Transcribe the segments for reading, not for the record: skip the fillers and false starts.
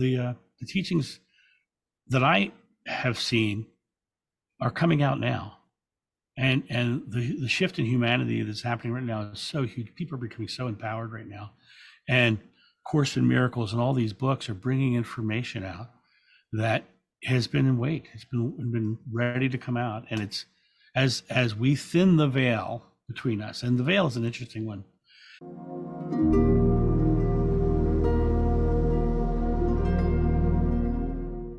The teachings that I have seen are coming out now. And the shift in humanity that's happening right now is so huge. People are becoming so empowered right now. And Course in Miracles and all these books are bringing information out that has been in wait. It's been ready to come out. And it's as we thin the veil between us, and the veil is an interesting one.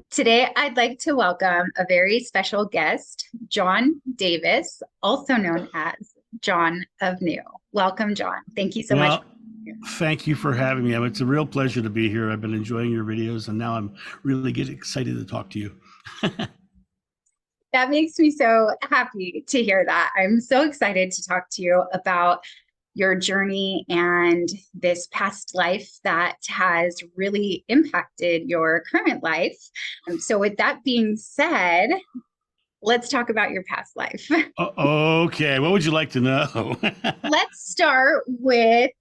Today, I'd like to welcome a very special guest, John Davis, also known as John of New. Welcome, John. Thank you so much. Thank you for having me. It's a real pleasure to be here. I've been enjoying your videos, and now I'm really getting excited to talk to you. That makes me so happy to hear that. I'm so excited to talk to you about your journey and this past life that has really impacted your current life. So with that being said, let's talk about your past life. Okay, what would you like to know? Let's start with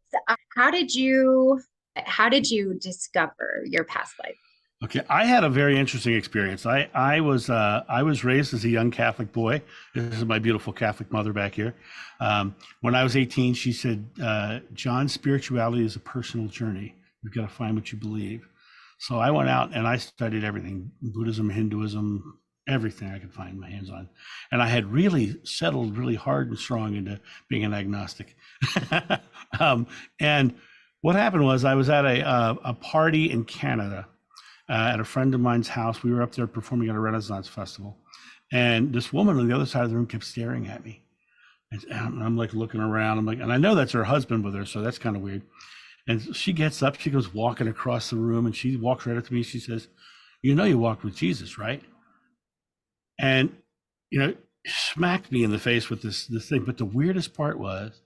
how did you discover your past life? Okay, I had a very interesting experience. I was raised as a young Catholic boy. This is my beautiful Catholic mother back here. When I was 18, she said, "John, spirituality is a personal journey. You've got to find what you believe." So I went out and I studied everything: Buddhism, Hinduism, everything I could find my hands on. And I had really settled really hard and strong into being an agnostic. And what happened was I was at a party in Canada. At a friend of mine's house. We were up there performing at a Renaissance festival. And this woman on the other side of the room kept staring at me. And I'm like looking around. I'm like, and I know that's her husband with her, so that's kind of weird. And she gets up, she goes walking across the room, and she walks right up to me. She says, "You know you walked with Jesus, right?" And, smacked me in the face with this thing. But the weirdest part was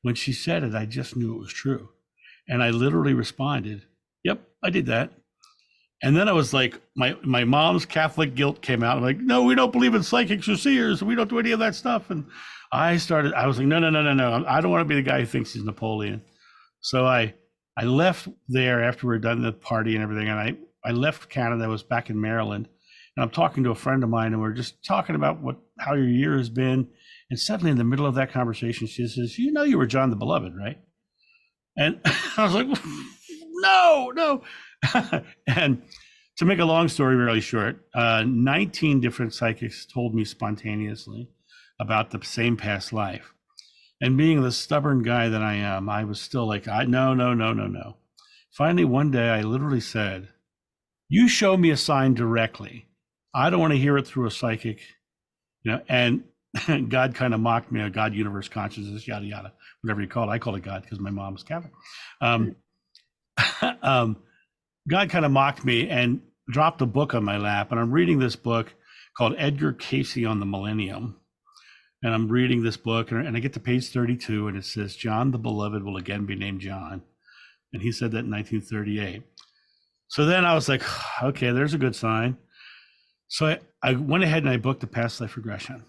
when she said it, I just knew it was true. And I literally responded, "Yep, I did that." And then I was like, my mom's Catholic guilt came out. I'm like, "No, we don't believe in psychics or seers. We don't do any of that stuff." And I was like, no. I don't want to be the guy who thinks he's Napoleon. So I left there after we were done the party and everything. And I left Canada. I was back in Maryland. And I'm talking to a friend of mine, and we're just talking about how your year has been. And suddenly in the middle of that conversation, she says, "You know you were John the Beloved, right?" And I was like, no. And to make a long story really short, 19 different psychics told me spontaneously about the same past life. And being the stubborn guy that I am, I was still like, no. Finally, one day I literally said, "You show me a sign directly. I don't want to hear it through a psychic." And God kind of mocked me, God, universe, consciousness, yada, yada, whatever you call it. I call it God because my mom's Catholic. God kind of mocked me and dropped a book on my lap. And I'm reading this book called Edgar Cayce on the Millennium. And I'm reading this book, and I get to page 32, and it says, "John the Beloved will again be named John." And he said that in 1938. So then I was like, okay, there's a good sign. So I went ahead and I booked a past life regression.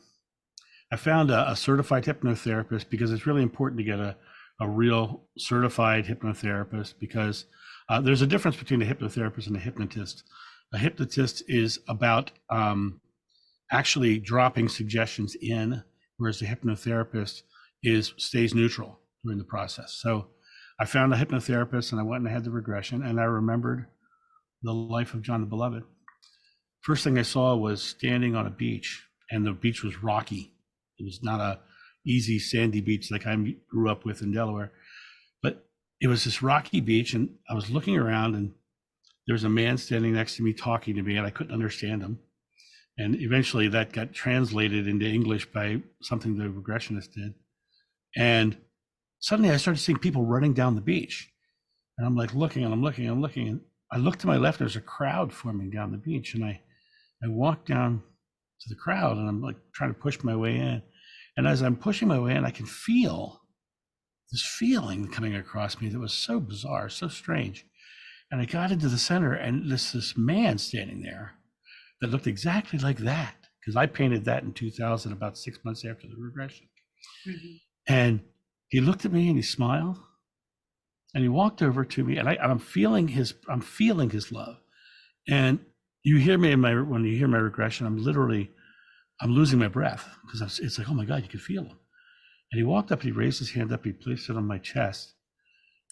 I found a certified hypnotherapist, because it's really important to get a real certified hypnotherapist, because there's a difference between a hypnotherapist and a hypnotist. A hypnotist is about actually dropping suggestions in, whereas the hypnotherapist stays neutral during the process. So I found a hypnotherapist, and I went and I had the regression, and I remembered the life of John the Beloved. First thing I saw was standing on a beach, and the beach was rocky. It was not a easy sandy beach like I grew up with in Delaware, but it was this rocky beach, and I was looking around, and there was a man standing next to me talking to me, and I couldn't understand him. And eventually that got translated into English by something the regressionist did. And suddenly I started seeing people running down the beach. And I'm like looking, and I'm looking. And I look to my left, there's a crowd forming down the beach. And I walk down to the crowd, and I'm like trying to push my way in. And as I'm pushing my way in, I can feel this feeling coming across me that was so bizarre, so strange. And I got into the center, and this man standing there that looked exactly like that, because I painted that in 2000, about 6 months after the regression. Mm-hmm. And he looked at me and he smiled, and he walked over to me, and I'm feeling his love. And you hear me when you hear my regression, I'm losing my breath because it's like, oh my God, you can feel him. And he walked up, he raised his hand up, he placed it on my chest.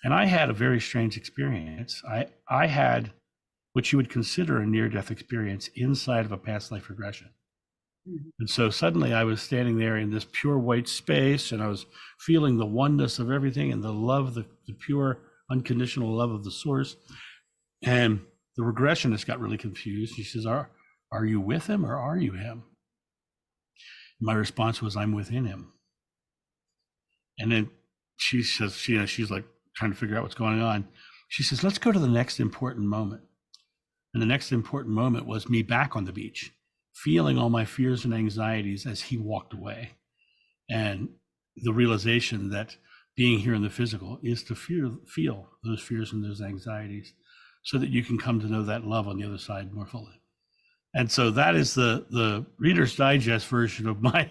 And I had a very strange experience. I had what you would consider a near-death experience inside of a past life regression. Mhm. And so suddenly I was standing there in this pure white space, and I was feeling the oneness of everything and the love, the pure, unconditional love of the source. And the regressionist got really confused. She says, are you with him or are you him? My response was, I'm within him. And then she says, she's like trying to figure out what's going on. She says, let's go to the next important moment. And the next important moment was me back on the beach, feeling all my fears and anxieties as he walked away. And the realization that being here in the physical is to feel those fears and those anxieties so that you can come to know that love on the other side more fully. And so that is the Reader's Digest version of my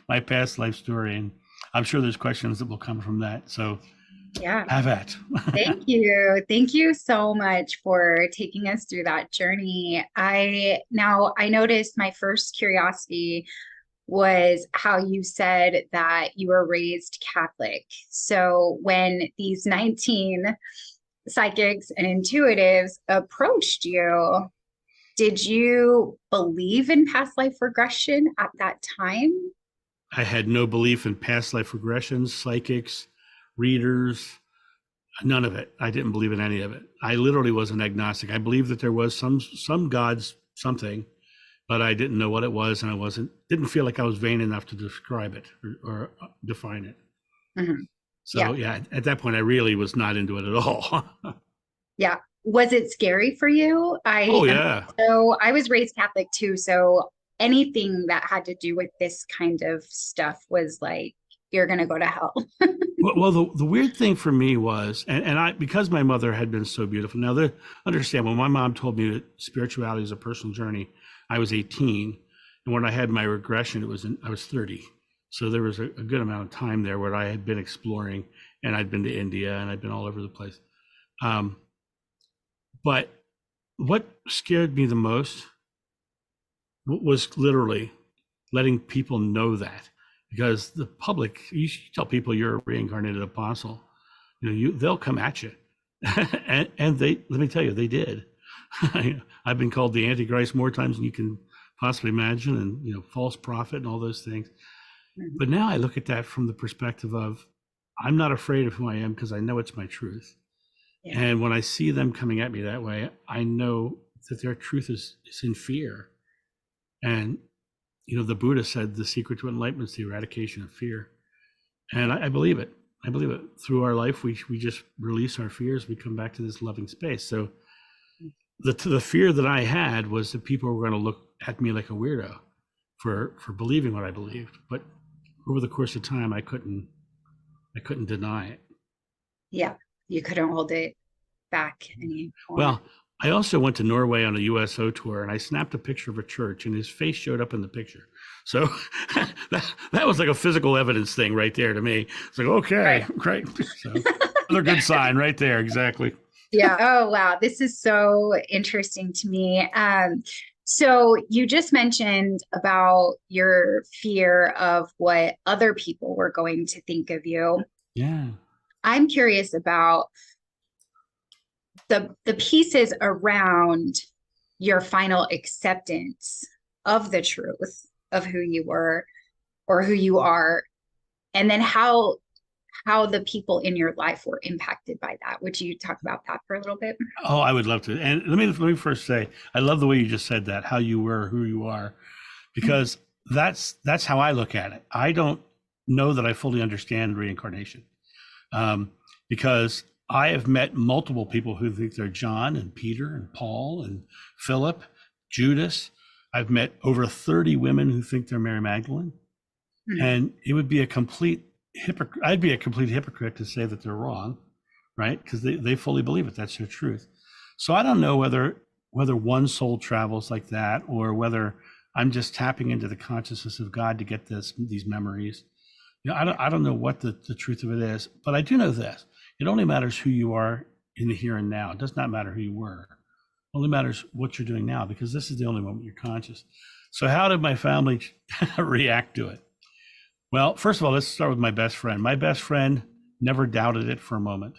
my past life story. And I'm sure there's questions that will come from that. So Yeah. have at. Thank you. Thank you so much for taking us through that journey. I noticed my first curiosity was how you said that you were raised Catholic. So when these 19 psychics and intuitives approached you, did you believe in past life regression at that time? I had no belief in past life regressions, psychics, readers, none of it. I didn't believe in any of it. I literally was an agnostic. I believed that there was some gods, something, but I didn't know what it was, and didn't feel like I was vain enough to describe it or define it. Mm-hmm. So yeah, at that point, I really was not into it at all. Yeah. Was it scary for you? Oh yeah. So I was raised Catholic too. So anything that had to do with this kind of stuff was like, you're going to go to hell. Well, the weird thing for me was, and I, because my mother had been so beautiful. Now, understand, when my mom told me that spirituality is a personal journey, I was 18, and when I had my regression, I was 30. So there was a good amount of time there where I had been exploring, and I'd been to India, and I'd been all over the place. But what scared me the most was literally letting people know that, because the public, you tell people you're a reincarnated apostle, they'll come at you. and they, let me tell you, they did. I've been called the Antichrist more times than you can possibly imagine, and false prophet and all those things. Mm-hmm. But now I look at that from the perspective of, I'm not afraid of who I am because I know it's my truth. Yeah. And when I see them coming at me that way, I know that their truth is in fear. And the Buddha said the secret to enlightenment is the eradication of fear. And I believe it. I believe it. Through our life, we just release our fears. We come back to this loving space. So the fear that I had was that people were going to look at me like a weirdo for believing what I believed. But over the course of time, I couldn't deny it. Yeah, you couldn't hold it back anymore. Well, I also went to Norway on a USO tour, and I snapped a picture of a church, and his face showed up in the picture. So that was like a physical evidence thing right there to me. It's like, okay, right. Great. So another good sign right there. Exactly. Yeah. Oh, wow. This is so interesting to me. So you just mentioned about your fear of what other people were going to think of you. Yeah. I'm curious about the pieces around your final acceptance of the truth of who you were or who you are, and then how the people in your life were impacted by that. Would you talk about that for a little bit? Oh, I would love to. And let me first say, I love the way you just said that, how you were, who you are, because that's how I look at it. I don't know that I fully understand reincarnation, because I have met multiple people who think they're John and Peter and Paul and Philip, Judas. I've met over 30 women who think they're Mary Magdalene. Mm-hmm. And it would be a complete hypocrite. I'd be a complete hypocrite to say that they're wrong, right? Because they fully believe it. That's their truth. So I don't know whether one soul travels like that, or whether I'm just tapping into the consciousness of God to get these memories. I don't know what the truth of it is, but I do know this. It only matters who you are in the here and now. It does not matter who you were. Only matters what you're doing now, because this is the only moment you're conscious. So how did my family react to it? Well, first of all, let's start with my best friend. My best friend never doubted it for a moment.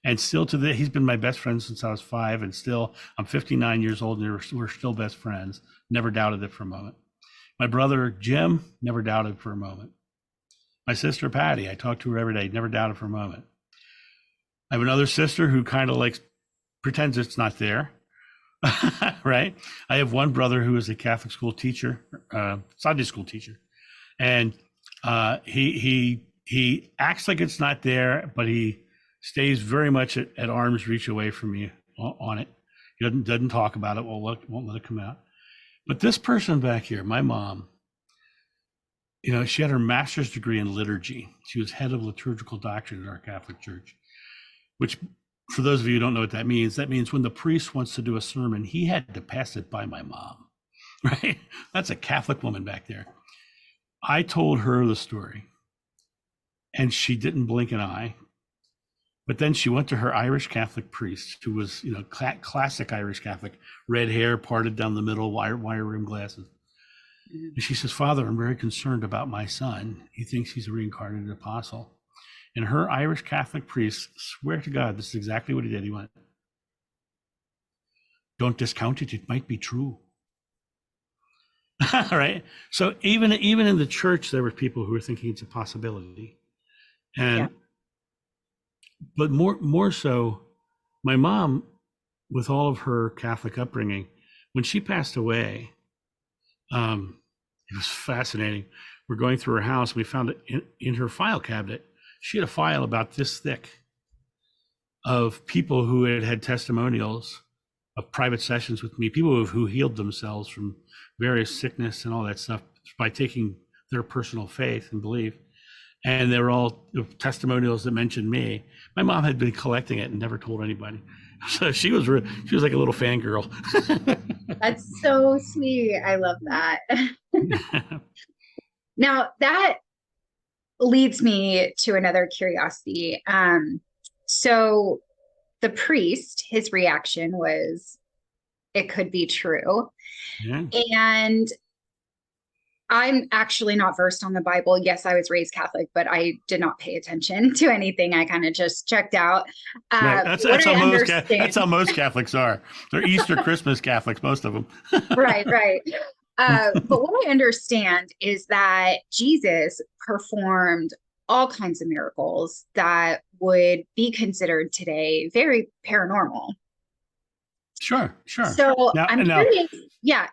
And still to this, he's been my best friend since I was 5, and still I'm 59 years old and we're still best friends. Never doubted it for a moment. My brother Jim never doubted for a moment. My sister Patty, I talk to her every day, never doubted for a moment. I have another sister who kind of like pretends it's not there, right? I have one brother who is a Catholic school teacher, Sunday school teacher, and he acts like it's not there, but he stays very much at arm's reach away from me on it. He doesn't talk about it. Won't let it come out. But this person back here, my mom, she had her master's degree in liturgy. She was head of liturgical doctrine in our Catholic Church, which, for those of you who don't know what that means when the priest wants to do a sermon, he had to pass it by my mom, right? That's a Catholic woman back there. I told her the story, and she didn't blink an eye. But then she went to her Irish Catholic priest, who was, classic Irish Catholic, red hair, parted down the middle, wire rim glasses. And she says, "Father, I'm very concerned about my son. He thinks he's a reincarnated apostle." And her Irish Catholic priest, swear to God, this is exactly what he did. He went, "Don't discount it. It might be true." Right? So even in the church, there were people who were thinking it's a possibility. And but more so, my mom, with all of her Catholic upbringing, when she passed away, it was fascinating. We're going through her house. We found it in her file cabinet. She had a file about this thick of people who had testimonials of private sessions with me, people who healed themselves from various sickness and all that stuff by taking their personal faith and belief. And they were all testimonials that mentioned me. My mom had been collecting it and never told anybody. So she was like a little fangirl. That's so sweet. I love that. Now that leads me to another curiosity. So the priest, his reaction was, it could be true. Yeah. And I'm actually not versed on the Bible. Yes, I was raised Catholic, but I did not pay attention to anything. I kind of just checked out. Right. That's how most Catholics are. They're Easter, Christmas Catholics, most of them. Right. But what I understand is that Jesus performed all kinds of miracles that would be considered today very paranormal. Sure. So I'm curious,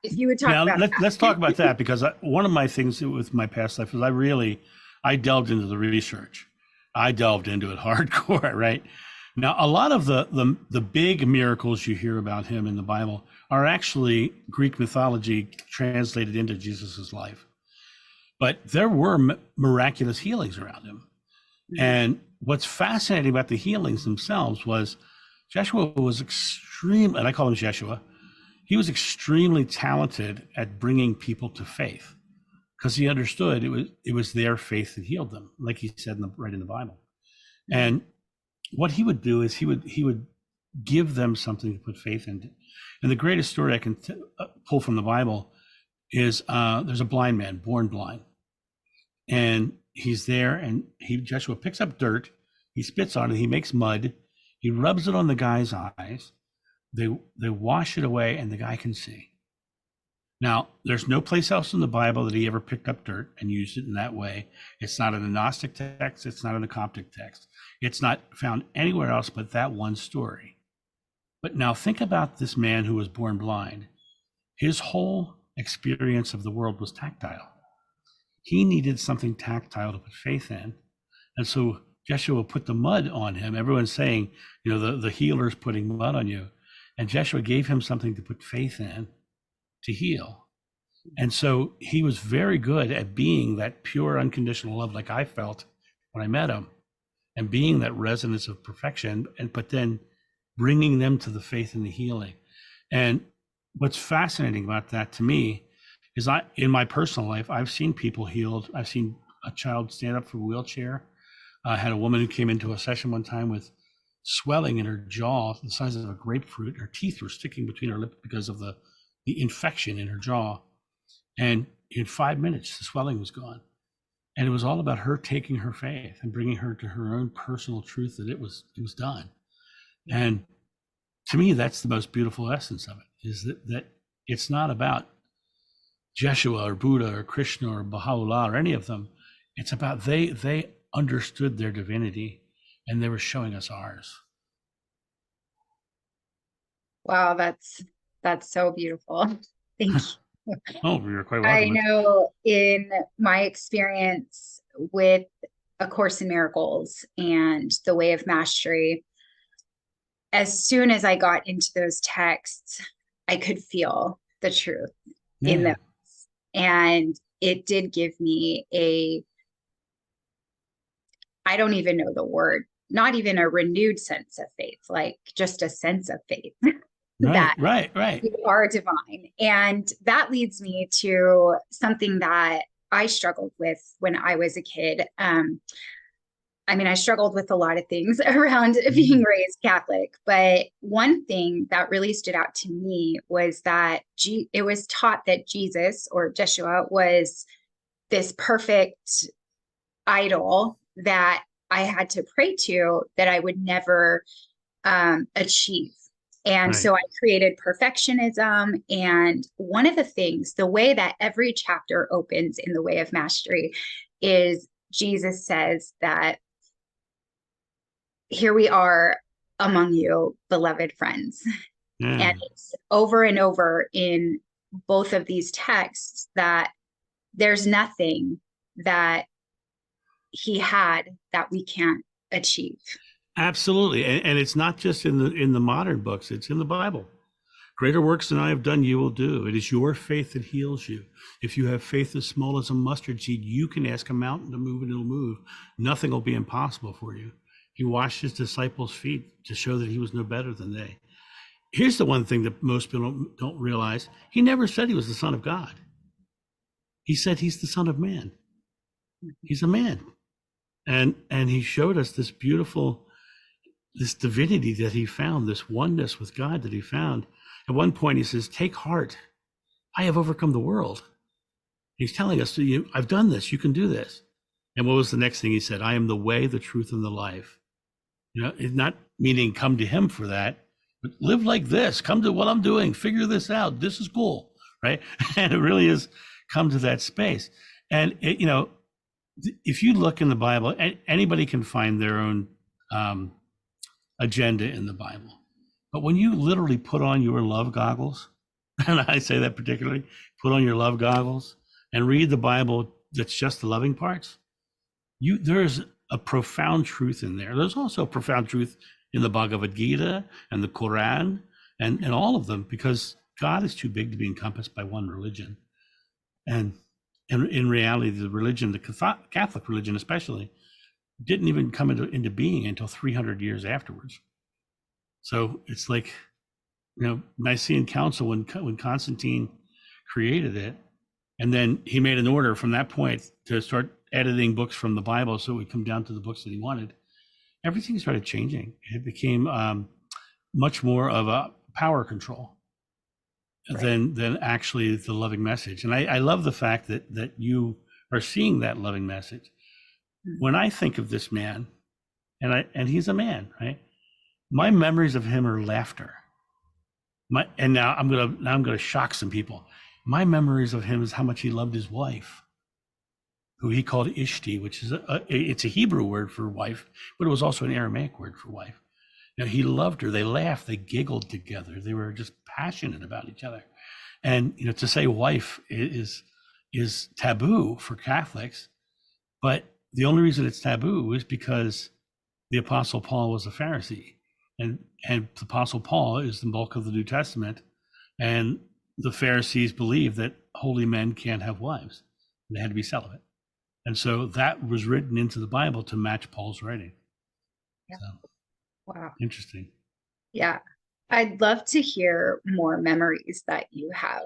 if you would talk about that. Let's talk about that, because one of my things with my past life is I delved into the research. I delved into it hardcore, right? Now, a lot of the big miracles you hear about him in the Bible are actually Greek mythology translated into Jesus's life. But there were miraculous healings around him. Mm-hmm. And what's fascinating about the healings themselves was Jeshua was and I call him Jeshua, he was extremely talented at bringing people to faith, because he understood it was their faith that healed them, like he said right in the Bible. And what he would do is he would give them something to put faith in. And the greatest story I can pull from the Bible is there's a blind man, born blind, and he's there, and Jeshua picks up dirt, he spits on it, he makes mud, he rubs it on the guy's eyes. They wash it away, and the guy can see. Now, there's no place else in the Bible that he ever picked up dirt and used it in that way. It's not in the Gnostic text. It's not in the Coptic text. It's not found anywhere else but that one story. But now think about this man who was born blind. His whole experience of the world was tactile. He needed something tactile to put faith in. And so Jeshua put the mud on him. Everyone's saying, the healer's putting mud on you. And Jeshua gave him something to put faith in to heal. And so he was very good at being that pure, unconditional love like I felt when I met him, and being that resonance of perfection, but then bringing them to the faith and the healing. And what's fascinating about that to me is in my personal life, I've seen people healed. I've seen a child stand up from a wheelchair. I had a woman who came into a session one time with swelling in her jaw, the size of a grapefruit. Her teeth were sticking between her lips because of the infection in her jaw. And in 5 minutes, the swelling was gone. And it was all about her taking her faith and bringing her to her own personal truth that it was done. And to me, that's the most beautiful essence of it, is that it's not about Jeshua or Buddha or Krishna or Baha'u'llah or any of them. It's about they understood their divinity and they were showing us ours. Wow, that's so beautiful. Thank you. Oh, you're quite I welcome. know in my experience with A Course in Miracles and the Way of Mastery, as soon as I got into those texts, I could feel the truth in them. And it did give me I don't even know the word, not even a renewed sense of faith, like just a sense of faith. That Right. you are divine. And that leads me to something that I struggled with when I was a kid. I mean, I struggled with a lot of things around being raised Catholic, but one thing that really stood out to me was that it was taught that Jesus, or Jeshua, was this perfect idol that I had to pray to, that I would never achieve. And so I created perfectionism. And one of the things, the way that every chapter opens in the Way of Mastery, is Jesus says that here we are among you, beloved friends. And it's over and over in both of these texts that there's nothing that he had that we can't achieve. Absolutely. And it's not just in the modern books, it's in the Bible. Greater works than I have done, you will do. It is your faith that heals you. If you have faith as small as a mustard seed, you can ask a mountain to move and it'll move. Nothing will be impossible for you. He washed his disciples' feet to show that he was no better than they. Here's the one thing that most people don't realize. He never said he was the Son of God. He said he's the Son of Man. He's a man. And he showed us this beautiful, this divinity that he found, this oneness with God that he found. At one point he says, take heart, I have overcome the world. He's telling us, I've done this, you can do this. And what was the next thing he said? I am the way, the truth, and the life. It's not meaning come to him for that, but live like this, come to what I'm doing, figure this out, this is cool, right? And it really is come to that space. And if you look in the Bible, anybody can find their own agenda in the Bible. But when you literally put on your love goggles, and I say that particularly, put on your love goggles and read the Bible that's just the loving parts, there's a profound truth in there. There's also a profound truth in the Bhagavad Gita and the Quran and all of them, because God is too big to be encompassed by one religion. And in reality, the religion, the Catholic religion especially, didn't even come into being until 300 years afterwards. So it's like, Nicene Council, when Constantine created it, and then he made an order from that point to start editing books from the Bible so it would come down to the books that he wanted. Everything started changing. It became much more of a power control than actually the loving message. And I love the fact that you are seeing that loving message. When I think of this man, and he's a man, right? My memories of him are laughter. Now I'm gonna shock some people. My memories of him is how much he loved his wife, who he called Ishti, which is it's a Hebrew word for wife, but it was also an Aramaic word for wife. He loved her. They laughed. They giggled together. They were just passionate about each other. And to say wife is taboo for Catholics, but the only reason it's taboo is because the Apostle Paul was a Pharisee, and the Apostle Paul is the bulk of the New Testament, and the Pharisees believed that holy men can't have wives; they had to be celibate, and so that was written into the Bible to match Paul's writing. Yeah. So, wow, interesting. Yeah, I'd love to hear more memories that you have.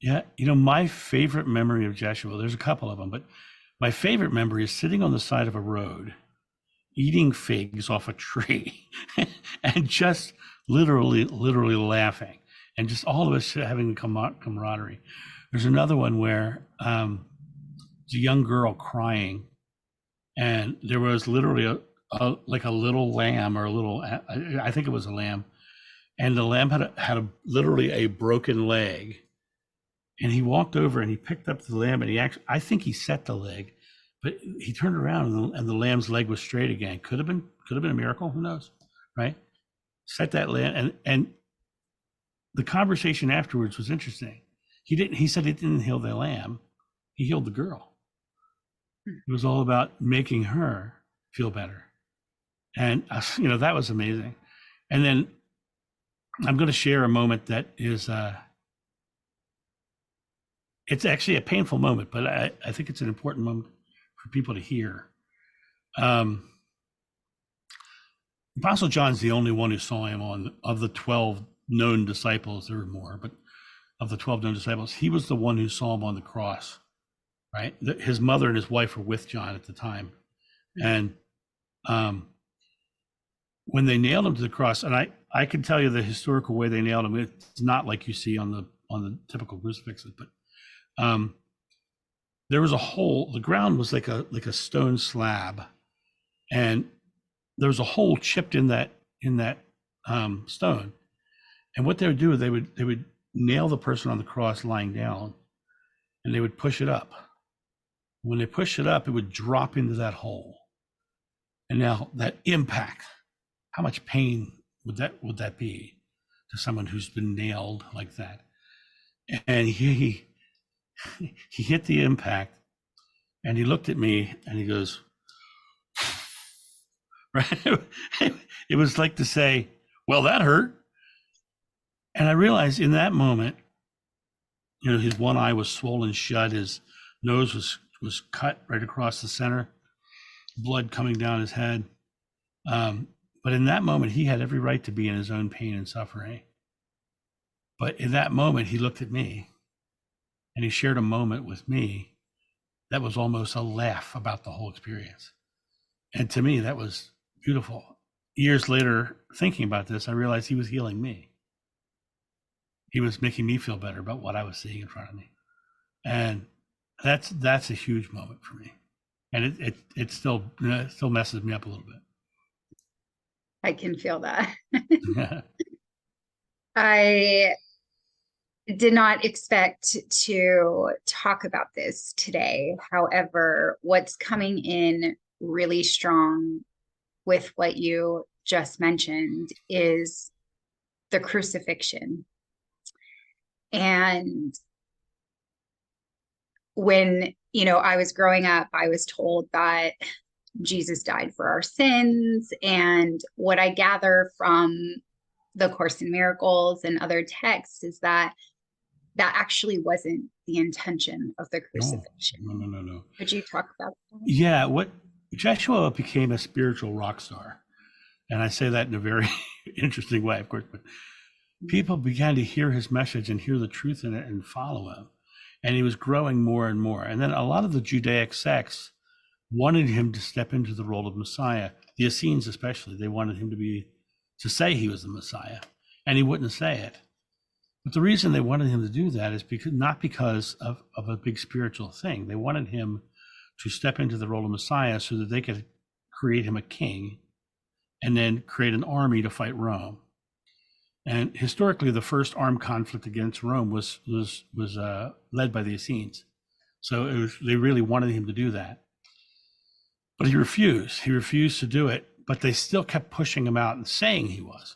Yeah, my favorite memory of Jeshua, there's a couple of them, but my favorite memory is sitting on the side of a road eating figs off a tree and just literally laughing, and just all of us having the camaraderie. There's another one where it's a young girl crying, and there was literally like a little lamb, or a little, I think it was a lamb, and the lamb had literally a broken leg, and he walked over and he picked up the lamb, and he actually, I think he set the leg, but he turned around and the lamb's leg was straight again. Could have been a miracle, who knows, right? Set that lamb, and the conversation afterwards was interesting. He said he didn't heal the lamb, he healed the girl. It was all about making her feel better. And that was amazing. And then I'm going to share a moment that is it's actually a painful moment, but I think it's an important moment for people to hear. Apostle John's the only one who saw him of the 12 known disciples. There were more, but of the 12 known disciples, he was the one who saw him on the cross, right? His mother and his wife were with John at the time. And when they nailed him to the cross, and I can tell you the historical way they nailed him, it's not like you see on the typical crucifixes, but there was a hole. The ground was like a stone slab, and there was a hole chipped in that stone. And what they would do, they would nail the person on the cross lying down, and they would push it up. When they pushed it up, it would drop into that hole. And now that impact, how much pain would that be to someone who's been nailed like that? And he hit the impact, and he looked at me and he goes, right? It was like to say, well, that hurt. And I realized in that moment, his one eye was swollen shut, his nose was cut right across the center, blood coming down his head. But in that moment, he had every right to be in his own pain and suffering. But in that moment, he looked at me and he shared a moment with me that was almost a laugh about the whole experience. And to me, that was beautiful. Years later, thinking about this, I realized he was healing me. He was making me feel better about what I was seeing in front of me. And that's a huge moment for me. And it still messes me up a little bit. I can feel that. I did not expect to talk about this today. However, what's coming in really strong with what you just mentioned is the crucifixion. And when, I was growing up, I was told that Jesus died for our sins. And what I gather from the Course in Miracles and other texts is that actually wasn't the intention of the crucifixion. No. Could you talk about that? Yeah, Jeshua became a spiritual rock star. And I say that in a very interesting way, of course, but people began to hear his message and hear the truth in it and follow him. And he was growing more and more. And then a lot of the Judaic sects wanted him to step into the role of Messiah. The Essenes especially, they wanted him to say he was the Messiah, and he wouldn't say it. But the reason they wanted him to do that is not because of a big spiritual thing. They wanted him to step into the role of Messiah so that they could create him a king and then create an army to fight Rome. And historically, the first armed conflict against Rome was led by the Essenes. So they really wanted him to do that. But he refused. He refused to do it, but they still kept pushing him out and saying he was.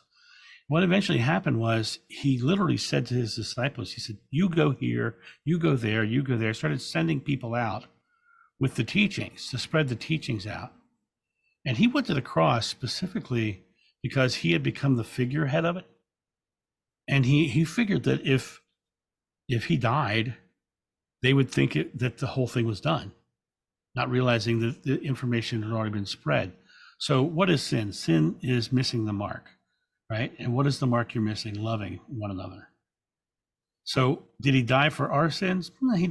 What eventually happened was he literally said to his disciples, he said, you go here, you go there, you go there. Started sending people out with the teachings to spread the teachings out. And he went to the cross specifically because he had become the figurehead of it. And he figured that if he died, they would think that the whole thing was done, not realizing that the information had already been spread. So what is sin? Sin is missing the mark, right? And what is the mark you're missing? Loving one another. So did he die for our sins? No, he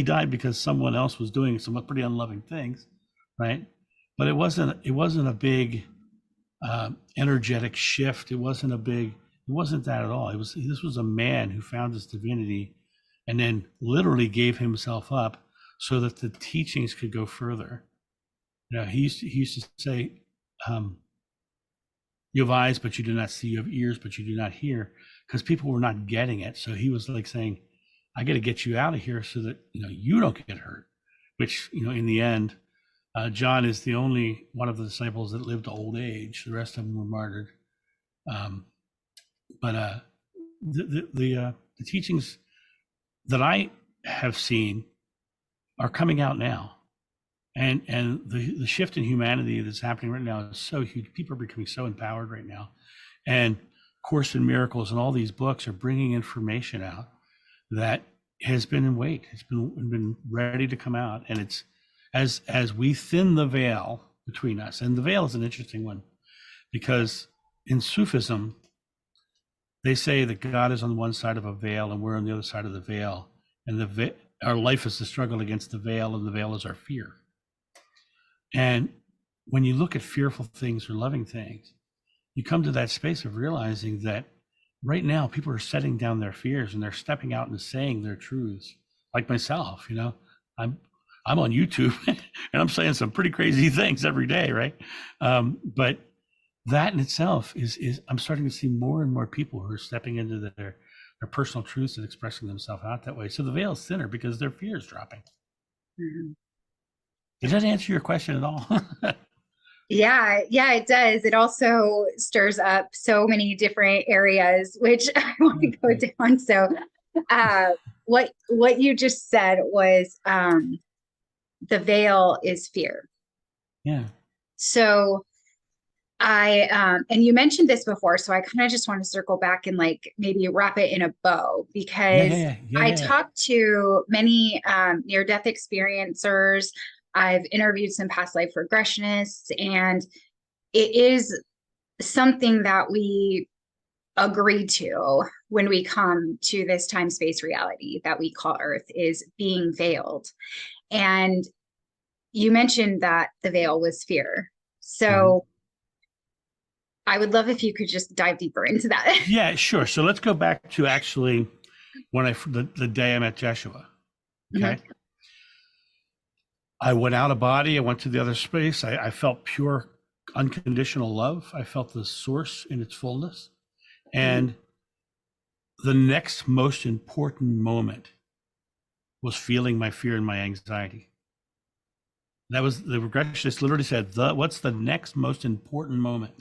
died because someone else was doing some pretty unloving things, right? but it wasn't a big energetic shift. It wasn't that at all. This was a man who found his divinity and then literally gave himself up so that the teachings could go further. He used to say, you have eyes, but you do not see. You have ears, but you do not hear, because people were not getting it. So he was like saying, I got to get you out of here so that, you don't get hurt, which, in the end, John is the only one of the disciples that lived to old age. The rest of them were martyred. Um, but the teachings that I have seen are coming out now, and the shift in humanity that's happening right now is so huge. People are becoming so empowered right now, and Course in Miracles and all these books are bringing information out that has been in wait. It's been ready to come out, and it's as we thin the veil between us. And the veil is an interesting one, because in Sufism, they say that God is on one side of a veil and we're on the other side of the veil. And our life is the struggle against the veil, and the veil is our fear. And when you look at fearful things or loving things, you come to that space of realizing that right now people are setting down their fears and they're stepping out and saying their truths. Like myself, I'm on YouTube and I'm saying some pretty crazy things every day, right? But that in itself is I'm starting to see more and more people who are stepping into their personal truths and expressing themselves out that way. So the veil is thinner because their fear is dropping. Mhm. Does that answer your question at all? Yeah, it does. It also stirs up so many different areas, which I want to go down. So, what you just said was the veil is fear. Yeah. So and you mentioned this before, so I kind of just want to circle back and like maybe wrap it in a bow, because I talked to many near-death experiencers. I've interviewed some past life regressionists, and it is something that we agree to when we come to this time-space reality that we call Earth, is being veiled. And you mentioned that the veil was fear. So I would love if you could just dive deeper into that. Yeah, sure. So let's go back to actually when the day I met Jeshua. Okay. Mm-hmm. I went out of body. I went to the other space. I felt pure, unconditional love. I felt the source in its fullness. And the next most important moment was feeling my fear and my anxiety. That was the regressionist literally said, what's the next most important moment?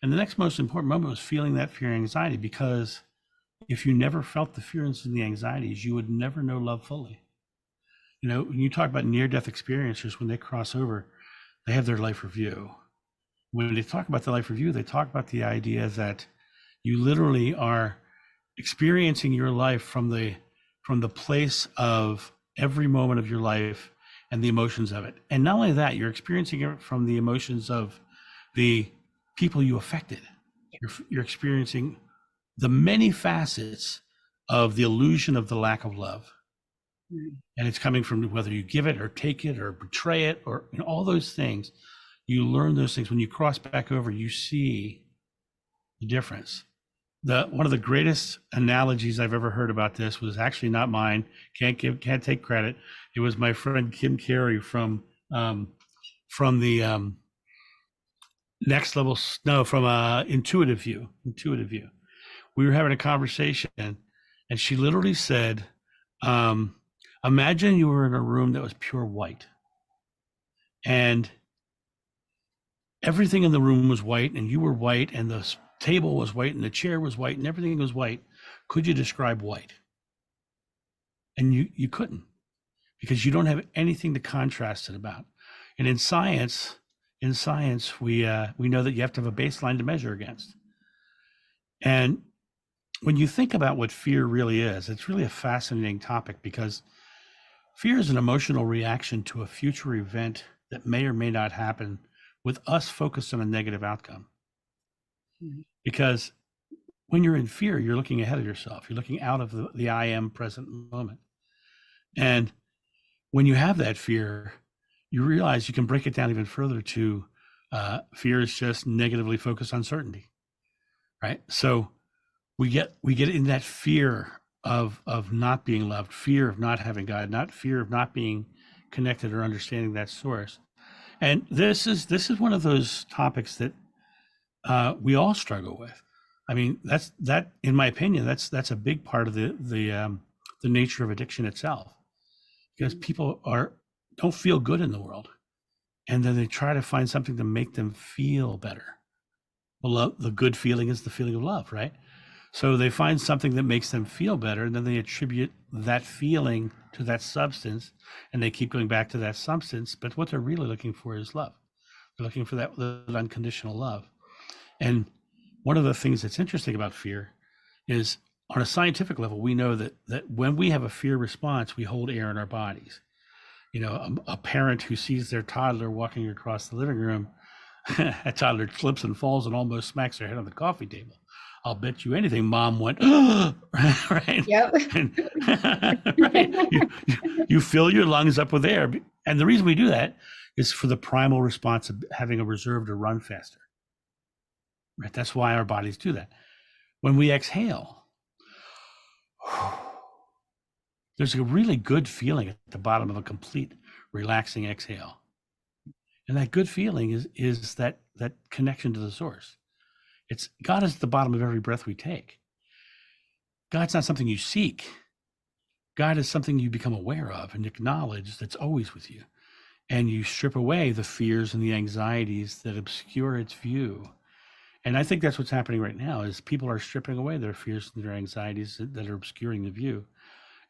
And the next most important moment was feeling that fear and anxiety, because if you never felt the fears and the anxieties, you would never know love fully. When you talk about near-death experiencers, when they cross over, they have their life review. When they talk about the life review, they talk about the idea that you literally are experiencing your life from the place of every moment of your life and the emotions of it. And not only that, you're experiencing it from the emotions of the people you affected. You're experiencing the many facets of the illusion of the lack of love. And it's coming from whether you give it or take it or betray it, or all those things. You learn those things. When you cross back over, you see the difference. One of the greatest analogies I've ever heard about this was actually not mine. Can't take credit. It was my friend Kim Carey from the Next Level. No, from Intuitive View. We were having a conversation, and she literally said, imagine you were in a room that was pure white, and everything in the room was white, and you were white, and the table was white, and the chair was white, and everything was white. Could you describe white? And you couldn't, because you don't have anything to contrast it about. And in science, we know that you have to have a baseline to measure against. And when you think about what fear really is, it's really a fascinating topic, because fear is an emotional reaction to a future event that may or may not happen, with us focused on a negative outcome. Because when you're in fear, you're looking ahead of yourself. You're looking out of the I am present moment. And when you have that fear, you realize you can break it down even further to fear is just negatively focused uncertainty, right? So we get in that fear of not being loved, fear of not having God, not fear of not being connected or understanding that source. And this is one of those topics that we all struggle with. I mean, that in my opinion, that's a big part of the nature of addiction itself, because people don't feel good in the world, and then they try to find something to make them feel better. Well, the good feeling is the feeling of love, right? So they find something that makes them feel better, and then they attribute that feeling to that substance, and they keep going back to that substance. But what they're really looking for is love. They're looking for that unconditional love. And one of the things that's interesting about fear is, on a scientific level, we know that when we have a fear response, we hold air in our bodies. You know, a parent who sees their toddler walking across the living room, that toddler slips and falls and almost smacks their head on the coffee table. I'll bet you anything mom went, oh, right? Yep. Right? You fill your lungs up with air. And the reason we do that is for the primal response of having a reserve to run faster. Right? That's why our bodies do that. When we exhale, there's a really good feeling at the bottom of a complete relaxing exhale. And that good feeling is that connection to the source. It's God is at the bottom of every breath we take. God's not something you seek. God is something you become aware of and acknowledge that's always with you. And you strip away the fears and the anxieties that obscure its view. And I think that's what's happening right now, is people are stripping away their fears and their anxieties that are obscuring the view.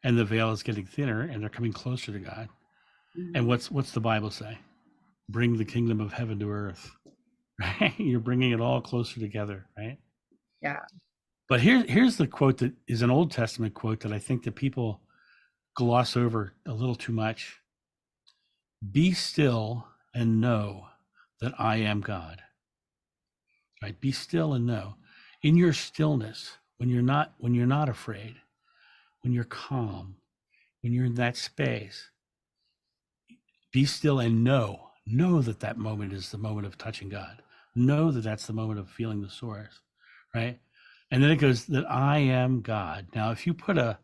And the veil is getting thinner, and they're coming closer to God. Mm-hmm. And what's the Bible say? Bring the kingdom of heaven to earth. Right? You're bringing it all closer together, right? Yeah. But here's the quote that is an Old Testament quote that I think that people gloss over a little too much. Be still and know that I am God. Right? Be still and know. In your stillness, when you're not afraid, when you're calm, when you're in that space, be still and know that moment is the moment of touching God. Know that that's the moment of feeling the source, right? And then it goes that I am God. Now, if you put a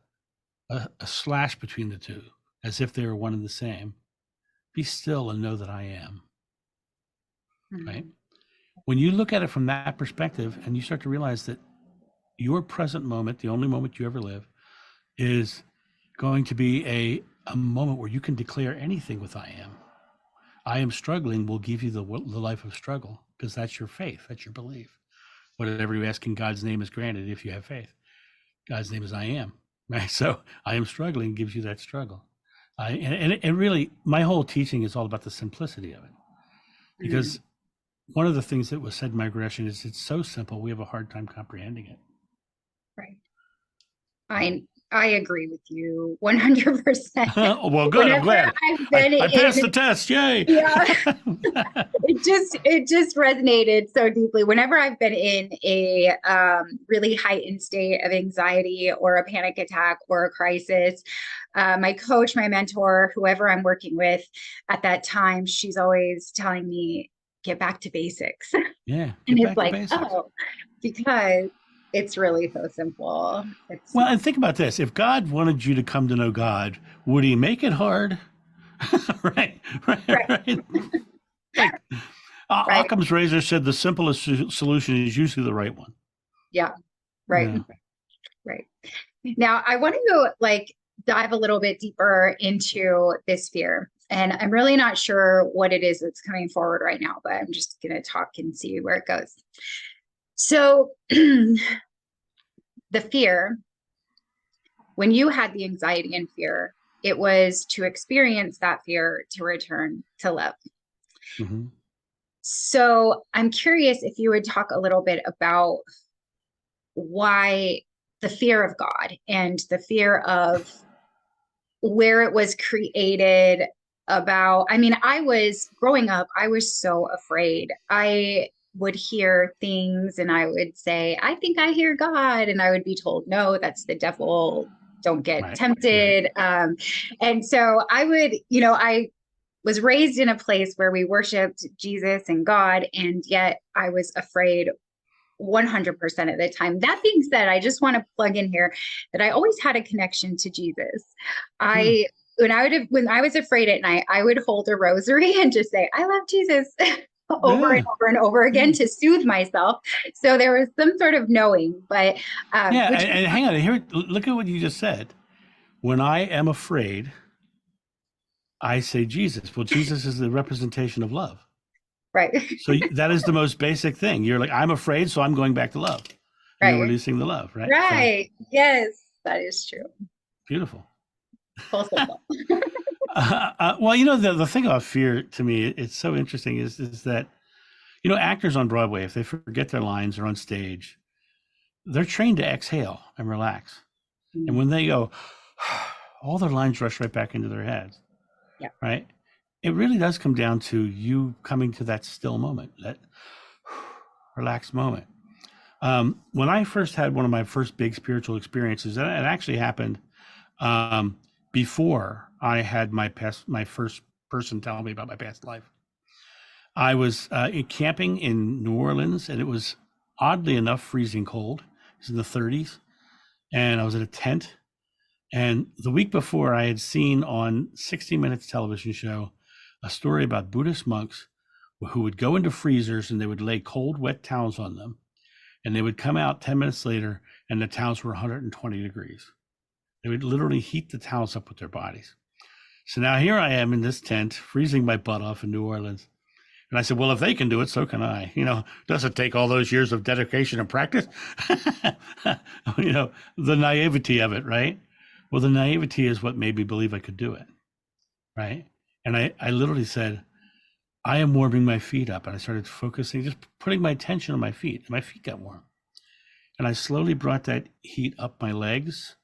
slash between the two, as if they were one and the same, be still and know that I am, right? When you look at it from that perspective and you start to realize that your present moment, the only moment you ever live, is going to be a moment where you can declare anything with I am. I am struggling will give you the life of struggle, because that's your faith, that's your belief. Whatever you ask in God's name is granted if you have faith. God's name is I am, right? So I am struggling gives you that struggle. And really, my whole teaching is all about the simplicity of it. Because one of the things that was said in my regression is it's so simple, we have a hard time comprehending it. Right. I agree with you 100%. Well, good. Whenever I'm glad. I passed the test. Yay. Yeah. it just resonated so deeply. Whenever I've been in a really heightened state of anxiety or a panic attack or a crisis, my coach, my mentor, whoever I'm working with at that time, she's always telling me, get back to basics. Yeah. And it's like, oh, because it's really so simple. Well, and think about this. If God wanted you to come to know God, would he make it hard? Right. Like, Occam's razor said the simplest solution is usually the right one. Yeah. Right. Yeah. Right. Now, I want to dive a little bit deeper into this fear. And I'm really not sure what it is that's coming forward right now, but I'm just going to talk and see where it goes. So the fear, when you had the anxiety and fear, it was to experience that fear to return to love. Mm-hmm. So I'm curious if you would talk a little bit about why the fear of God and the fear of where it was created about. I mean, growing up, I was so afraid. I would hear things and I would say, I think I hear God. And I would be told, no, that's the devil. Don't get tempted. Right. And so I would, was raised in a place where we worshiped Jesus and God, and yet I was afraid 100% of the time. That being said, I just want to plug in here that I always had a connection to Jesus. Hmm. When I was afraid at night, I would hold a rosary and just say, I love Jesus over and Yeah. over and over again Yeah. to soothe myself. So there was some sort of knowing, but Yeah. which And hang on here. Look at what you just said. When I am afraid, I say Jesus. Well, Jesus is the representation of love. right, So that is the most basic thing. You're like, I'm afraid, so I'm going back to love. And you're right, releasing the love, right? So right. Yes, that is true. beautiful. Full circle. Well, the thing about fear to me, it's so interesting is that, actors on Broadway, if they forget their lines or on stage, they're trained to exhale and relax. And when they go, all their lines rush right back into their heads, Yeah. right? It really does come down to you coming to that still moment, that relaxed moment. When I first had one of my first big spiritual experiences, and it actually happened um, before I had my first person tell me about my past life. I was camping in New Orleans, and it was oddly enough freezing cold. It was in the 30s, and I was in a tent. And the week before, I had seen on 60 Minutes television show a story about Buddhist monks who would go into freezers and they would lay cold, wet towels on them, and they would come out 10 minutes later, and the towels were 120 degrees. They would literally heat the towels up with their bodies. So now here I am in this tent, freezing my butt off in New Orleans. And I said, well, if they can do it, so can I. Does it take all those years of dedication and practice? The naivety of it, right? Well, the naivety is what made me believe I could do it, right? And I literally said, I am warming my feet up. And I started focusing, just putting my attention on my feet. And my feet got warm. And I slowly brought that heat up my legs.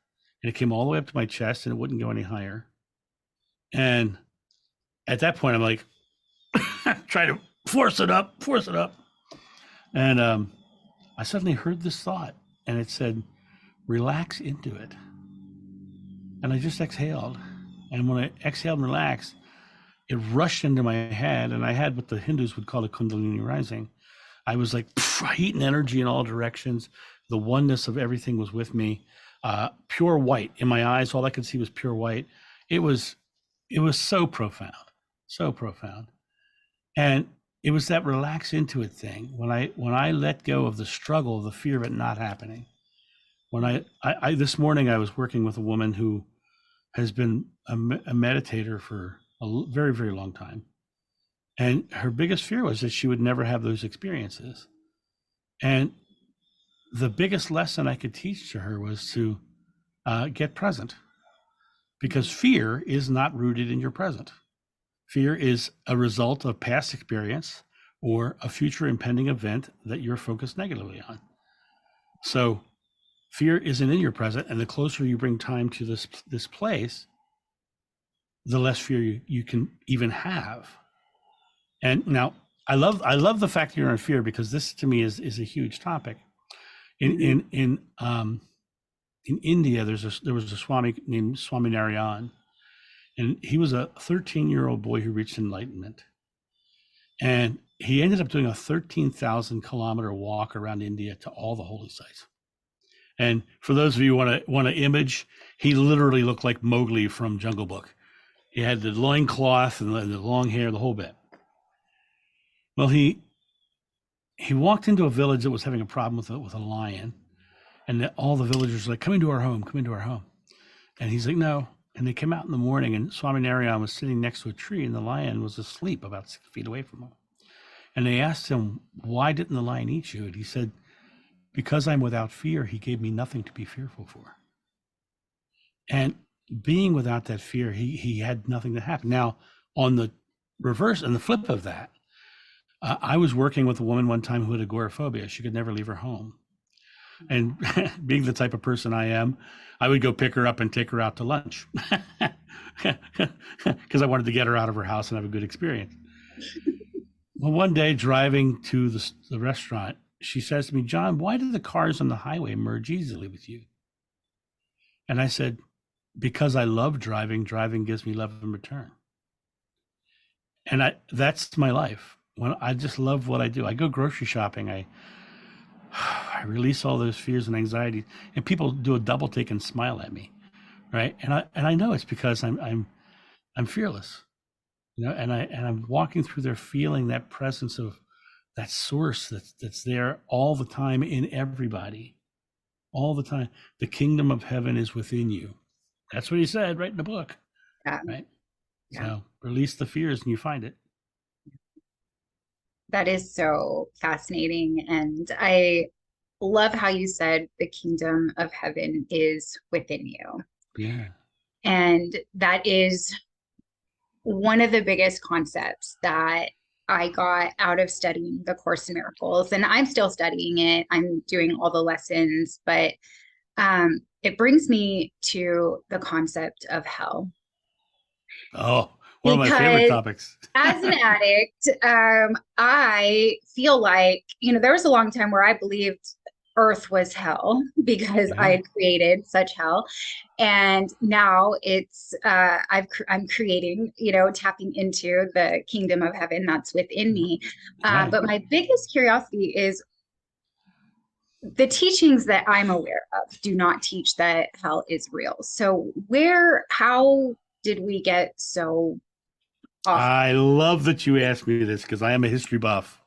And it came all the way up to my chest, and it wouldn't go any higher. And at that point, I'm like, trying to force it up. And I suddenly heard this thought, and it said, relax into it. And I just exhaled. And when I exhaled and relaxed, it rushed into my head, and I had what the Hindus would call a Kundalini rising. I was like heat and energy in all directions. The oneness of everything was with me. Pure white in my eyes. All I could see was pure white. It was so profound, so profound. And it was that relax into it thing. When I let go of the struggle, the fear of it not happening. When I this morning, I was working with a woman who has been a meditator for a very, very long time. And her biggest fear was that she would never have those experiences. And the biggest lesson I could teach to her was to get present, because fear is not rooted in your present. Fear is a result of past experience or a future impending event that you're focused negatively on. So fear isn't in your present, and the closer you bring time to this place, the less fear you can even have. And now I love the fact that you're in fear, because this to me is a huge topic. In India, there was a Swami named Swami Narayan, and he was a 13-year-old boy who reached enlightenment. And he ended up doing a 13,000 kilometer walk around India to all the holy sites. And for those of you who want to image, he literally looked like Mowgli from Jungle Book. He had the loincloth and the long hair, the whole bit. Well, he walked into a village that was having a problem with a lion, and all the villagers were like, come into our home. And he's like, no. And they came out in the morning, and Swami Narayan was sitting next to a tree, and the lion was asleep about 6 feet away from him. And they asked him, why didn't the lion eat you? And he said, because I'm without fear, he gave me nothing to be fearful for. And being without that fear, he had nothing to happen. Now, on the reverse and the flip of that, I was working with a woman one time who had agoraphobia. She could never leave her home. And being the type of person I am, I would go pick her up and take her out to lunch because I wanted to get her out of her house and have a good experience. Well, one day driving to the restaurant, she says to me, John, why do the cars on the highway merge easily with you? And I said, because I love driving. Driving gives me love in return. And that's my life. When I just love what I do. I go grocery shopping. I release all those fears and anxieties, and people do a double take and smile at me, right? And I know it's because I'm fearless, and I'm walking through there feeling that presence of that source that's there all the time in everybody, all the time. The kingdom of heaven is within you. That's what he said right in the book, Yeah, right? yeah. So release the fears and you find it. That is so fascinating. And I love how you said the kingdom of heaven is within you. Yeah. And that is one of the biggest concepts that I got out of studying the Course in Miracles. And I'm still studying it, I'm doing all the lessons, but it brings me to the concept of hell. Oh, one of my favorite Because topics. as an addict, I feel like, there was a long time where I believed Earth was hell because I Yeah. had created such hell. And now I'm creating, tapping into the kingdom of heaven that's within me. Right. But my biggest curiosity is the teachings that I'm aware of do not teach that hell is real. So how did we get so off? I love that you asked me this because I am a history buff.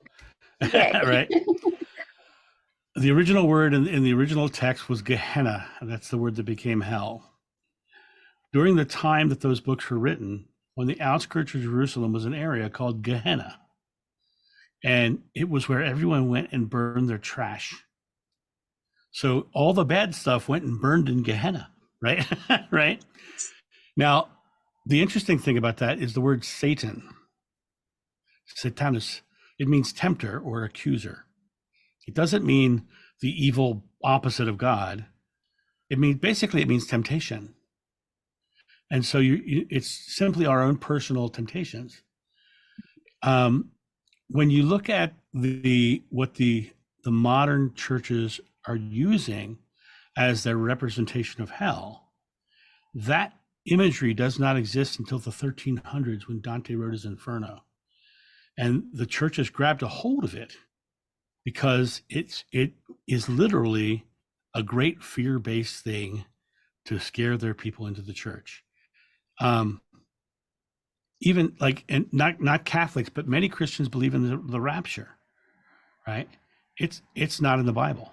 Yay. Right. The original word in the original text was Gehenna, and that's the word that became hell. During the time that those books were written, on the outskirts of Jerusalem was an area called Gehenna, and it was where everyone went and burned their trash. So all the bad stuff went and burned in Gehenna, right? Right. Now, the interesting thing about that is the word Satan, Satanus, it means tempter or accuser. It doesn't mean the evil opposite of God. It means temptation. And so it's simply our own personal temptations. Um, when you look at what the modern churches are using as their representation of hell, that imagery does not exist until the 1300s when Dante wrote his Inferno, and the churches grabbed a hold of it because it is literally a great fear-based thing to scare their people into the church. Um, Even like, and not Catholics, but many Christians believe in the rapture, right? It's not in the Bible.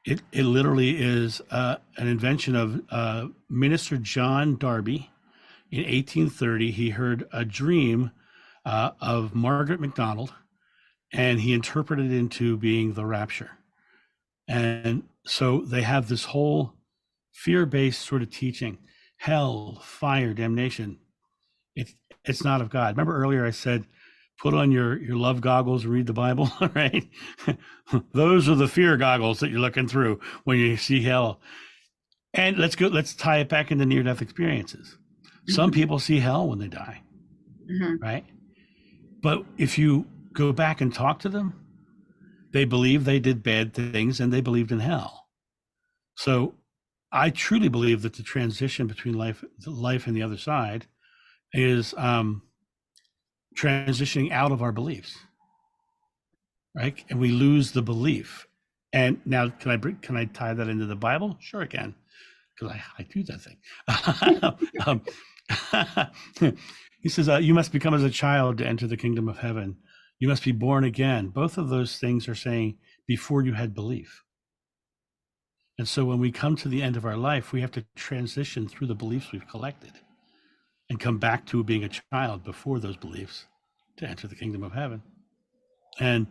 It literally is an invention of Minister John Darby. In 1830, he heard a dream of Margaret MacDonald, and he interpreted it into being the rapture. And so they have this whole fear-based sort of teaching: hell, fire, damnation. It's it's not of God. Remember earlier I said, put on your love goggles and read the Bible, right? Those are the fear goggles that you're looking through when you see hell. And let's tie it back into near-death experiences. Some Mhm. people see hell when they die, Mhm. right? But if you go back and talk to them, they believe they did bad things and they believed in hell. So I truly believe that the transition between life and the other side is transitioning out of our beliefs, right? And we lose the belief. And now, can I tie that into the Bible? Sure, I can, because I do that thing. He says, "You must become as a child to enter the kingdom of heaven. You must be born again." Both of those things are saying before you had belief. And so, when we come to the end of our life, we have to transition through the beliefs we've collected and come back to being a child before those beliefs to enter the kingdom of heaven. And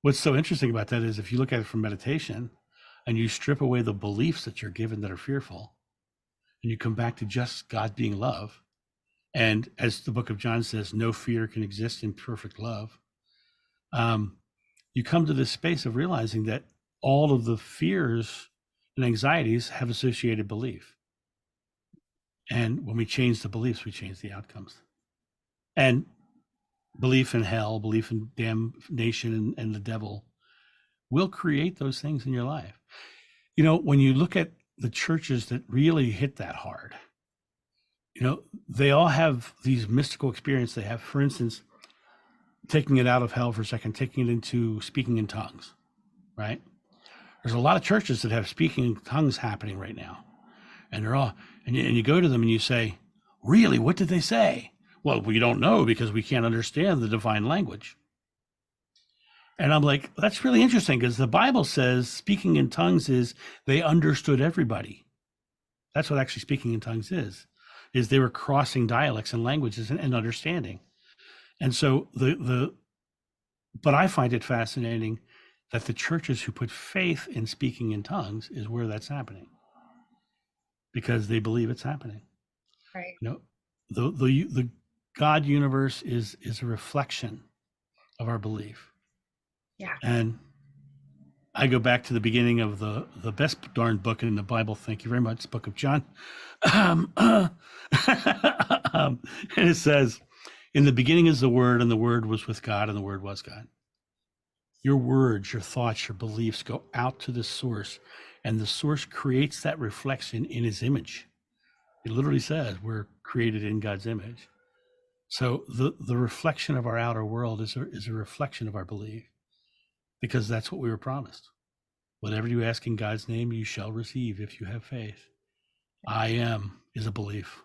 what's so interesting about that is if you look at it from meditation and you strip away the beliefs that you're given that are fearful, and you come back to just God being love. And as the book of John says, no fear can exist in perfect love. Um, you come to this space of realizing that all of the fears and anxieties have associated belief. And when we change the beliefs, we change the outcomes. And belief in hell, belief in damnation and the devil will create those things in your life. When you look at the churches that really hit that hard, they all have these mystical experiences they have. For instance, taking it out of hell for a second, taking it into speaking in tongues, right? There's a lot of churches that have speaking in tongues happening right now. And they're all, and you go to them and you say, really, what did they say? Well, we don't know because we can't understand the divine language. And I'm like, that's really interesting because the Bible says speaking in tongues is they understood everybody. That's what actually speaking in tongues is they were crossing dialects and languages and understanding. And so but I find it fascinating that the churches who put faith in speaking in tongues is where that's happening because they believe it's happening. Right. The God universe is a reflection of our belief. Yeah. And I go back to the beginning of the best darn book in the Bible. Thank you very much, Book of John. And it says, in the beginning is the Word, and the Word was with God, and the Word was God. Your words, your thoughts, your beliefs go out to the source, and the source creates that reflection in his image. It literally says we're created in God's image. So the reflection of our outer world is a reflection of our belief, because that's what we were promised. Whatever you ask in God's name, you shall receive if you have faith. I am is a belief.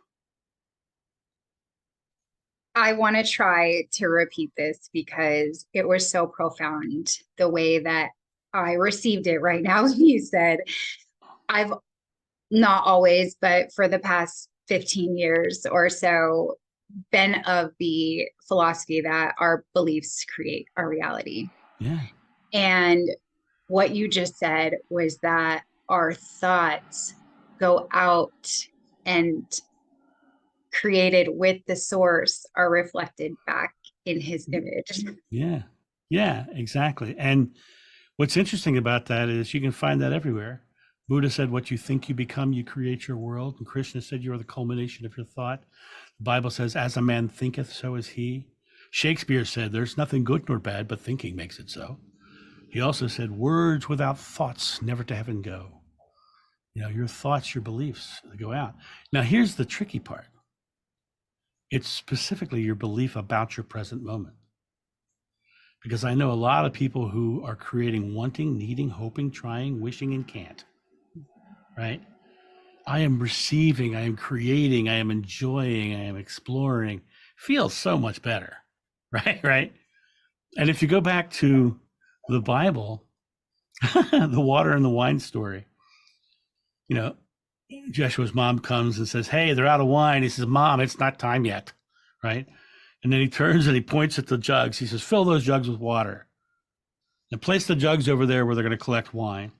I want to try to repeat this because it was so profound the way that I received it right now. You said, I've not always, but for the past 15 years or so, been of the philosophy that our beliefs create our reality. Yeah. And what you just said was that our thoughts go out and created with the source are reflected back in his image. Yeah. Yeah, exactly. And what's interesting about that is you can find that everywhere. Buddha said, what you think you become, you create your world. And Krishna said, you are the culmination of your thought. The Bible says, as a man thinketh, so is he. Shakespeare said, there's nothing good nor bad, but thinking makes it so. He also said, words without thoughts never to heaven go. Your thoughts, your beliefs, they go out. Now, here's the tricky part. It's specifically your belief about your present moment. Because I know a lot of people who are creating wanting, needing, hoping, trying, wishing, and can't. Right? I am receiving, I am creating, I am enjoying, I am exploring. Feels so much better. Right? Right? And if you go back to the Bible, the water and the wine story, Jeshua's mom comes and says, hey, they're out of wine. He says, Mom, it's not time yet. Right? And then he turns and he points at the jugs. He says, fill those jugs with water and place the jugs over there where they're going to collect wine.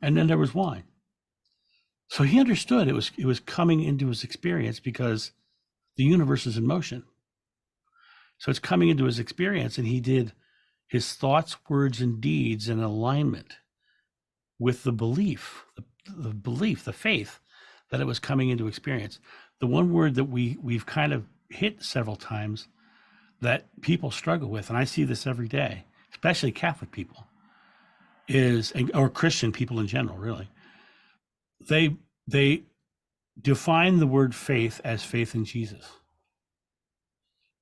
And then there was wine. So he understood it was coming into his experience because the universe is in motion. So it's coming into his experience, and he did his thoughts, words, and deeds in alignment with the belief, the faith that it was coming into experience. The one word that we've kind of hit several times that people struggle with, and I see this every day, especially Catholic people, or Christian people in general, really. They define the word faith as faith in Jesus.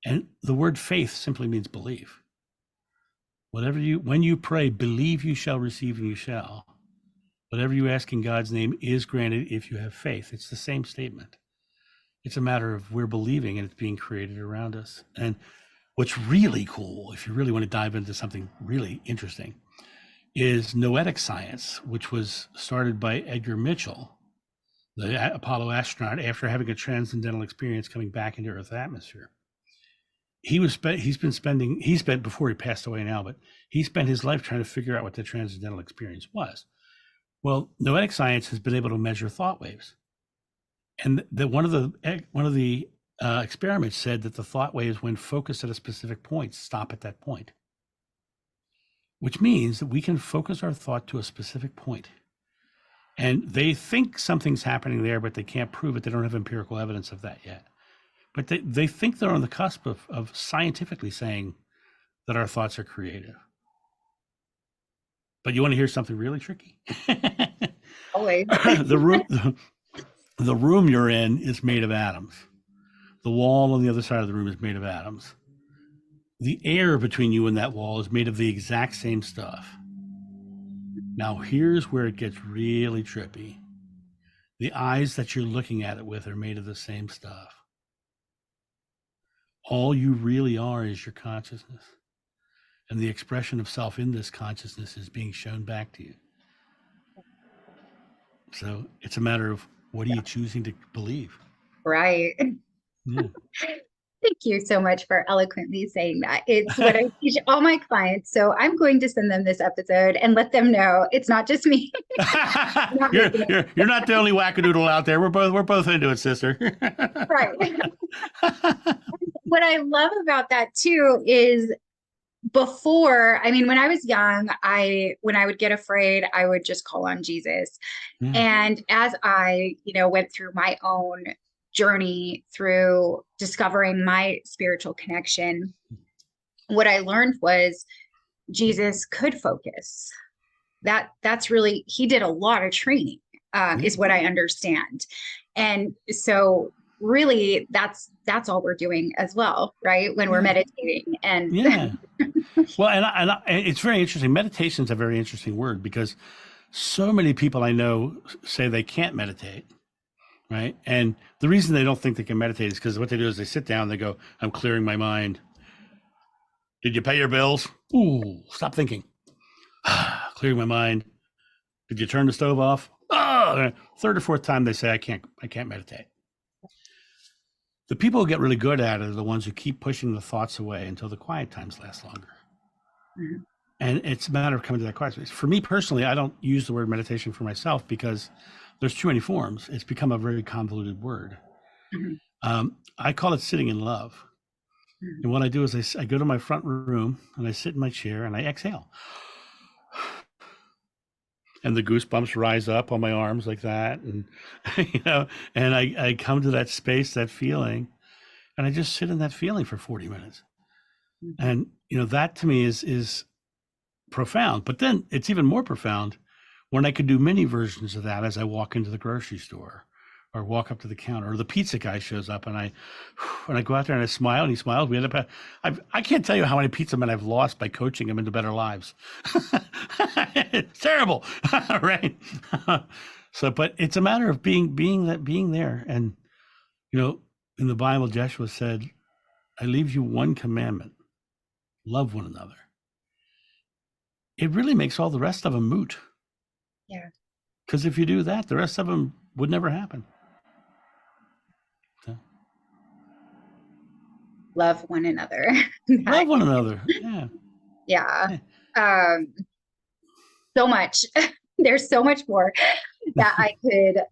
And the word faith simply means believe. When you pray, believe you shall receive and you shall. Whatever you ask in God's name is granted if you have faith. It's the same statement. It's a matter of we're believing and it's being created around us. And what's really cool, if you really want to dive into something really interesting, is noetic science, which was started by Edgar Mitchell, the Apollo astronaut, after having a transcendental experience coming back into Earth's atmosphere. He spent before he passed away now, but he spent his life trying to figure out what the transcendental experience was. Well, noetic science has been able to measure thought waves. And one of the experiments said that the thought waves, when focused at a specific point, stop at that point, which means that we can focus our thought to a specific point. And they think something's happening there, but they can't prove it. They don't have empirical evidence of that yet. But they think they're on the cusp of scientifically saying that our thoughts are creative. But you want to hear something really tricky? Always. the The room you're in is made of atoms. The wall on the other side of the room is made of atoms. The air between you and that wall is made of the exact same stuff. Now, here's where it gets really trippy. The eyes that you're looking at it with are made of the same stuff. All you really are is your consciousness. And the expression of self in this consciousness is being shown back to you. So it's a matter of what are you choosing to believe? Right. Yeah. Thank you so much for eloquently saying that. It's what I teach all my clients. So I'm going to send them this episode and let them know it's not just me. Not you're not the only wackadoodle out there. We're both into it, sister. right. What I love about that too is before, I mean, when I was young, when I would get afraid, I would just call on Jesus. Yeah. And as I, went through my own journey through discovering my spiritual connection, what I learned was Jesus could focus. That's really, he did a lot of training, is what I understand. And so really that's all we're doing as well, right? When we're meditating and yeah. Well, and it's very interesting. Meditation is a very interesting word because so many people I know say they can't meditate, right? And the reason they don't think they can meditate is because what they do is they sit down, they go, I'm clearing my mind. Did you pay your bills? Ooh, stop thinking. Clearing my mind. Did you turn the stove off? Oh, third or fourth time they say, I can't meditate. The people who get really good at it are the ones who keep pushing the thoughts away until the quiet times last longer. Mm-hmm. And it's a matter of coming to that quiet space. For me personally, I don't use the word meditation for myself because there's too many forms. It's become a very convoluted word. Mm-hmm. I call it sitting in love. Mm-hmm. And what I do is I go to my front room and I sit in my chair and I exhale. And the goosebumps rise up on my arms like that. And, and I come to that space, that feeling, and I just sit in that feeling for 40 minutes. Mm-hmm. And, that to me is profound. But then it's even more profound when I could do many versions of that as I walk into the grocery store or walk up to the counter, or the pizza guy shows up and I go out there and I smile and he smiles. We end up, I can't tell you how many pizza men I've lost by coaching them into better lives. It's terrible, right? So, but it's a matter of being there. And, in the Bible, Jeshua said, I leave you one commandment, love one another. It really makes all the rest of them moot. Yeah. Because if you do that, the rest of them would never happen. So. Love one another. Love one another. Yeah. Yeah. So much. There's so much more that I could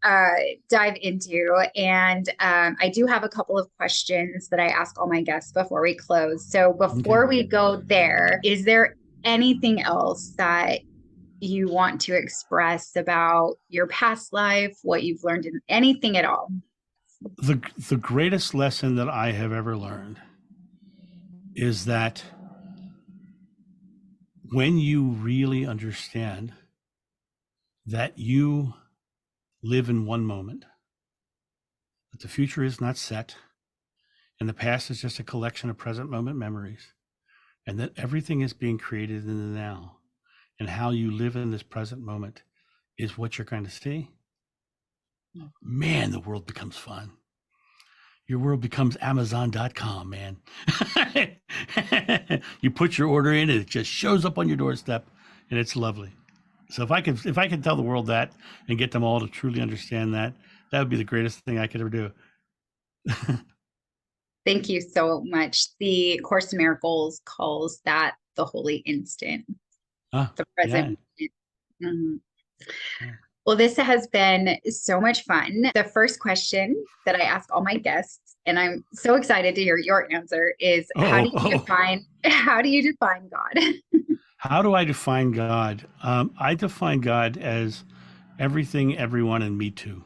dive into. And I do have a couple of questions that I ask all my guests before we close. So before we go there, is there anything else that you want to express about your past life, what you've learned in anything at all? The greatest lesson that I have ever learned is that when you really understand that you live in one moment, that the future is not set, and the past is just a collection of present moment memories, and that everything is being created in the now, and how you live in this present moment is what you're going to see, man, the world becomes fun. Your world becomes Amazon.com, man. You put your order in and it just shows up on your doorstep and it's lovely. So if I could tell the world that and get them all to truly understand that, that would be the greatest thing I could ever do. Thank you so much. The Course in Miracles calls that the holy instant, the present. Yeah. Mm-hmm. Yeah. Well, this has been so much fun. The first question that I ask all my guests, and I'm so excited to hear your answer, is how do you define God? How do I define God? I define God as everything, everyone, and me too.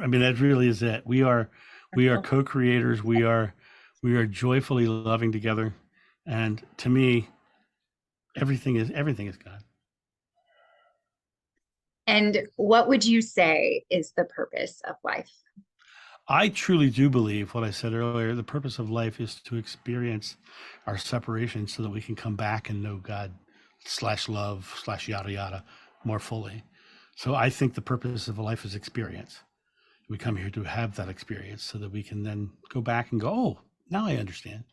I mean, that really is it. We are co-creators. We are joyfully loving together, and to me, everything is God. And what would you say is the purpose of life? I truly do believe what I said earlier. The purpose of life is to experience our separation so that we can come back and know God slash love slash yada yada more fully. So I think the purpose of life is experience. We come here to have that experience so that we can then go back and go, oh, now I understand.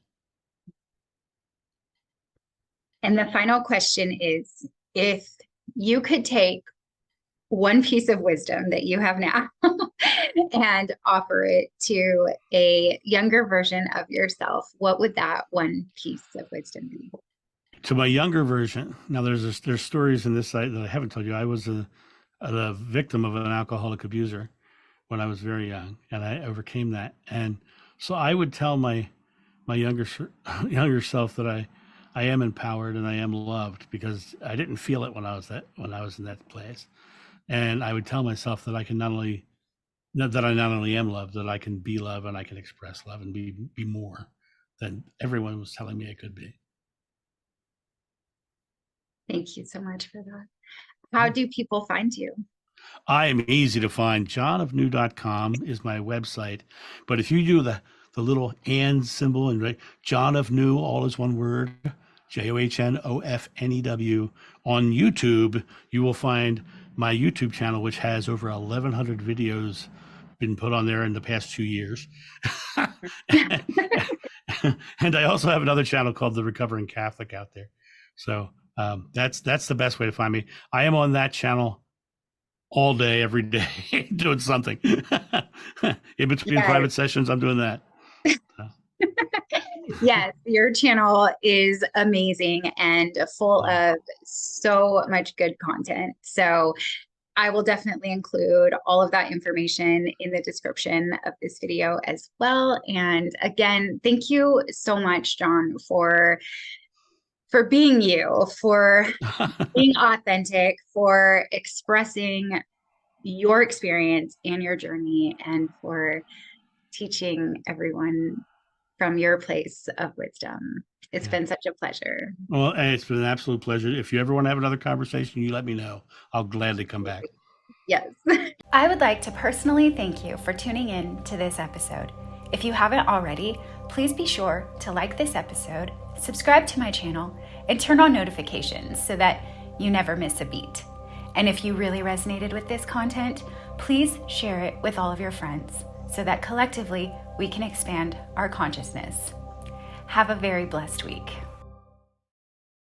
And the final question is, if you could take one piece of wisdom that you have now and offer it to a younger version of yourself, what would that one piece of wisdom be? To my younger version, now there's stories in this site that I haven't told you. I was the victim of an alcoholic abuser when I was very young, and I overcame that. And so I would tell my younger self that I am empowered and I am loved, because I didn't feel it when I was in that place. And I would tell myself that I not only am loved, that I can be love and I can express love and be more than everyone was telling me I could be. Thank you so much for that. How do people find you? I am easy to find. johnofnew.com is my website. But if you do the little and symbol and write John of New, all is one word, JOHNOFNEW, on YouTube, you will find my YouTube channel, which has over 1,100 videos been put on there in the past 2 years. And I also have another channel called The Recovering Catholic out there. So that's the best way to find me. I am on that channel all day, every day, doing something. In between private sessions, I'm doing that. Yes, your channel is amazing and full of so much good content. So I will definitely include all of that information in the description of this video as well. And again, thank you so much, John, for being you, for being authentic, for expressing your experience and your journey, and for teaching everyone from your place of wisdom. It's been such a pleasure. Well, and it's been an absolute pleasure. If you ever want to have another conversation, you let me know. I'll gladly come back. Yes. I would like to personally thank you for tuning in to this episode. If you haven't already, please be sure to like this episode, subscribe to my channel, and turn on notifications so that you never miss a beat. And if you really resonated with this content, please share it with all of your friends so that collectively we can expand our consciousness. Have a very blessed week.